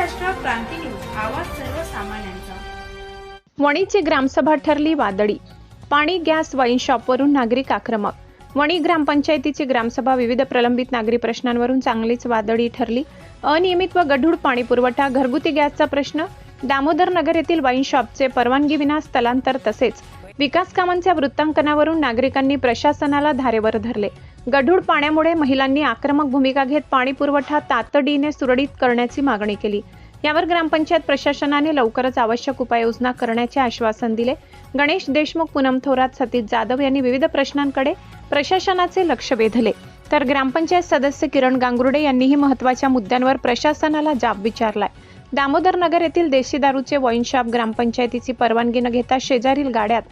महाराष्ट्र क्रांती news, आवाज सर्वसामान्यांचा। वणीची ग्रामसभा ठरली वादळी। पाणी, गॅस, वाईन शॉपवरून नागरिक आक्रमक। वणी ग्रामपंचायतीची ग्रामसभा विविध प्रलंबित नागरी प्रश्नांवरून चांगलीच वादळी ठरली। अनियमित व गढूळ पाणी पुरवठा, घरगुती गॅसचा प्रश्न, दामोदर नगर येथील वाईन शॉपचे परवानगीविना स्थलांतर तसेच विकास कामांच्या वृत्तांकनावरून नागरिकांनी प्रशासनाला धारेवर धरले। गढूळ पाण्यामुळे महिलांनी आक्रमक भूमिका घेत पाणी पुरवठा तातडीने सुरळीत करण्याची मागणी केली। यावर ग्रामपंचायत प्रशासनाने लवकरच आवश्यक उपाययोजना करण्याचे आश्वासन दिले। गणेश देशमुख, पूनम थोरात, सतीश जाधव यांनी विविध प्रश्नांकडे प्रशासनाचे लक्ष वेधले, तर ग्रामपंचायत सदस्य किरण गांगुर्डे यांनीही महत्त्वाच्या मुद्द्यांवर प्रशासनाला जाब विचारलाय। दामोदर नगर येथील देशी दारूचे वाईन शॉप ग्रामपंचायतीची परवानगी न घेता शेजारील गाड्यात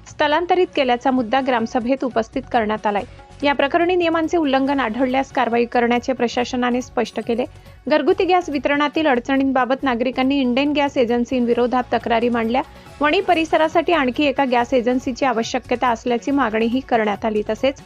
स्थलांतरित केल्याचा मुद्दा ग्रामसभेत उपस्थित करण्यात आलाय। या प्रकरणी नियमांचे उल्लंघन आढळल्यास कारवाई करण्याचे प्रशासनाने स्पष्ट केले। घरगुती गॅस वितरणातील अडचणींबाबत नागरिकांनी इंडियन गॅस एजन्सीविरोधात तक्रारी मांडल्या। वणी परिसरासाठी आणखी एका गॅस एजन्सीची आवश्यकता असल्याची मागणीही करण्यात आली। तसेच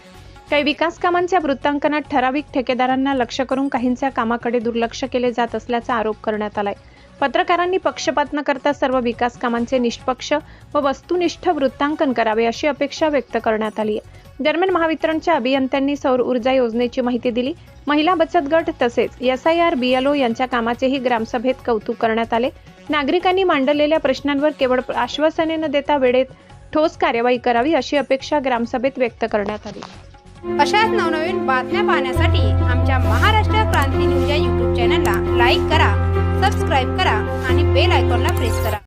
काही विकास कामांच्या वृत्तांकनात ठराविक ठेकेदारांना लक्ष्य करून काहींच्या कामाकडे दुर्लक्ष केले जात असल्याचा आरोप करण्यात आलाय। पत्रकारांनी पक्षपात न करता सर्व विकास कामांचे निष्पक्ष व वस्तुनिष्ठ वृत्तांकन करावे अशी अपेक्षा व्यक्त करण्यात आली आहे। दरम्यान महावितरणच्या अभियंत्यांनी सौर ऊर्जा योजनेची माहिती दिली। महिला बचत गट तसेच SIR BLO यांच्या कामाचेही ग्रामसभेत कौतुक करण्यात आले। नागरिकांनी मांडलेल्या प्रश्नांवर केवळ आश्वासने न देता वेळेत ठोस कार्यवाही करावी अशी अपेक्षा ग्रामसभेत व्यक्त करण्यात आली। अशाच नवनवीन बातम्या पाहण्यासाठी आमच्या महाराष्ट्र क्रांती न्यूज या YouTube चॅनलला लाईक करा, सबस्क्राईब करा आणि बेल आयकॉनला प्रेस करा।